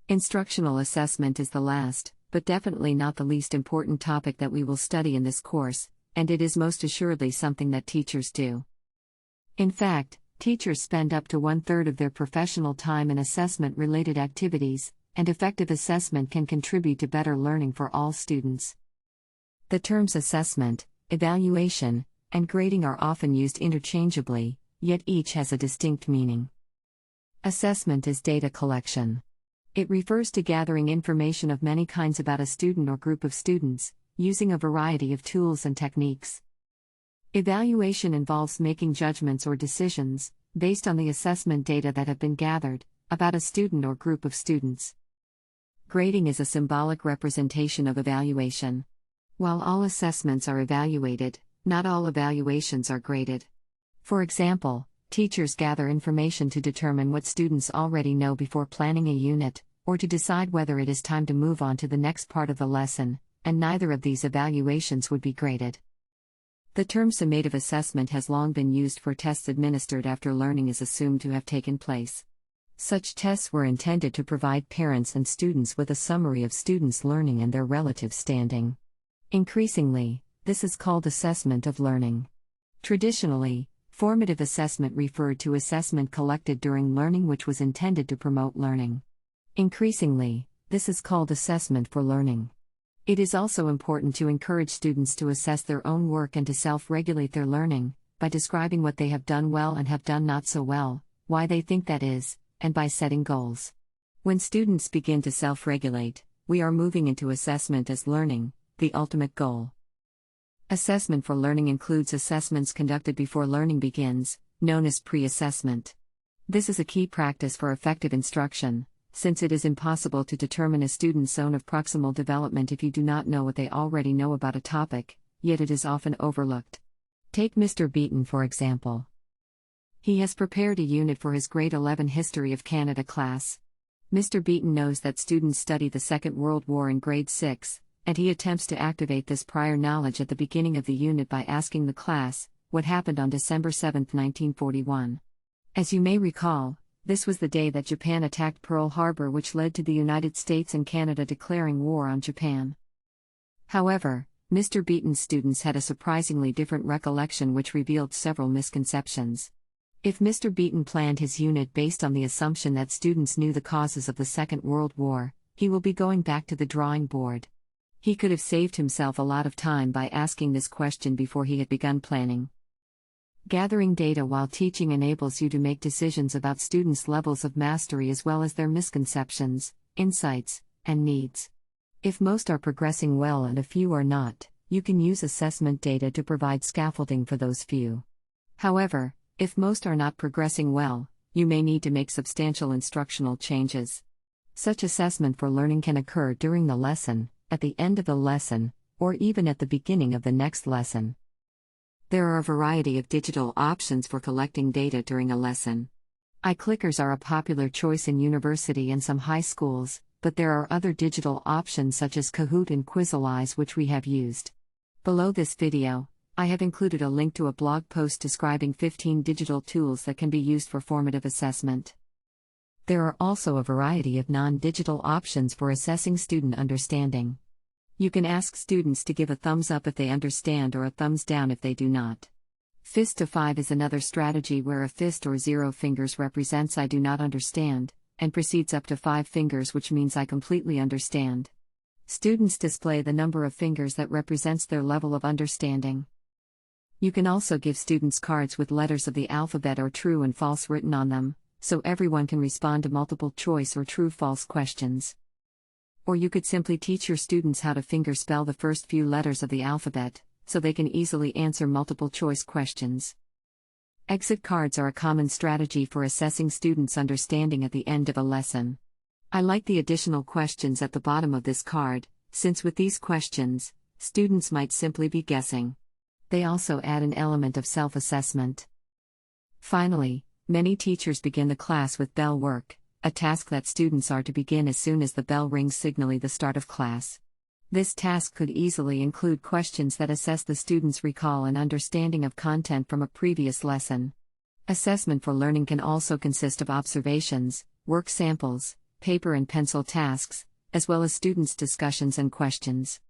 Instructional assessment is the last, but definitely not the least important topic that we will study in this course, and it is most assuredly something that teachers do. In fact, teachers spend up to 1/3 of their professional time in assessment-related activities, and effective assessment can contribute to better learning for all students. The terms assessment, evaluation, and grading are often used interchangeably, yet each has a distinct meaning. Assessment is data collection. It refers to gathering information of many kinds about a student or group of students, using a variety of tools and techniques. Evaluation involves making judgments or decisions, based on the assessment data that have been gathered, about a student or group of students. Grading is a symbolic representation of evaluation. While all assessments are evaluated, not all evaluations are graded. For example, teachers gather information to determine what students already know before planning a unit, or to decide whether it is time to move on to the next part of the lesson, and neither of these evaluations would be graded. The term summative assessment has long been used for tests administered after learning is assumed to have taken place. Such tests were intended to provide parents and students with a summary of students' learning and their relative standing. Increasingly, this is called assessment of learning. Traditionally, formative assessment referred to assessment collected during learning which was intended to promote learning. Increasingly, this is called assessment for learning. It is also important to encourage students to assess their own work and to self-regulate their learning, by describing what they have done well and have done not so well, why they think that is, and by setting goals. When students begin to self-regulate, we are moving into assessment as learning, the ultimate goal. Assessment for learning includes assessments conducted before learning begins, known as pre-assessment. This is a key practice for effective instruction, since it is impossible to determine a student's zone of proximal development if you do not know what they already know about a topic, yet it is often overlooked. Take Mr. Beaton for example. He has prepared a unit for his grade 11 History of Canada class. Mr. Beaton knows that students study the Second World War in grade 6, and he attempts to activate this prior knowledge at the beginning of the unit by asking the class, what happened on December 7, 1941. As you may recall, this was the day that Japan attacked Pearl Harbor, which led to the United States and Canada declaring war on Japan. However, Mr. Beaton's students had a surprisingly different recollection which revealed several misconceptions. If Mr. Beaton planned his unit based on the assumption that students knew the causes of the Second World War, he will be going back to the drawing board. He could have saved himself a lot of time by asking this question before he had begun planning. Gathering data while teaching enables you to make decisions about students' levels of mastery as well as their misconceptions, insights, and needs. If most are progressing well and a few are not, you can use assessment data to provide scaffolding for those few. However, if most are not progressing well, you may need to make substantial instructional changes. Such assessment for learning can occur during the lesson, at the end of the lesson, or even at the beginning of the next lesson. There are a variety of digital options for collecting data during a lesson. iClickers are a popular choice in university and some high schools, but there are other digital options such as Kahoot and Quizalize which we have used. Below this video, I have included a link to a blog post describing 15 digital tools that can be used for formative assessment. There are also a variety of non-digital options for assessing student understanding. You can ask students to give a thumbs up if they understand or a thumbs down if they do not. Fist to 5 is another strategy where a fist or 0 fingers represents I do not understand, and proceeds up to 5 fingers which means I completely understand. Students display the number of fingers that represents their level of understanding. You can also give students cards with letters of the alphabet or true and false written on them, so everyone can respond to multiple choice or true-false questions. Or you could simply teach your students how to fingerspell the first few letters of the alphabet, so they can easily answer multiple choice questions. Exit cards are a common strategy for assessing students' understanding at the end of a lesson. I like the additional questions at the bottom of this card, since with these questions, students might simply be guessing. They also add an element of self-assessment. Finally, many teachers begin the class with bell work, a task that students are to begin as soon as the bell rings signaling the start of class. This task could easily include questions that assess the student's recall and understanding of content from a previous lesson. Assessment for learning can also consist of observations, work samples, paper and pencil tasks, as well as students' discussions and questions.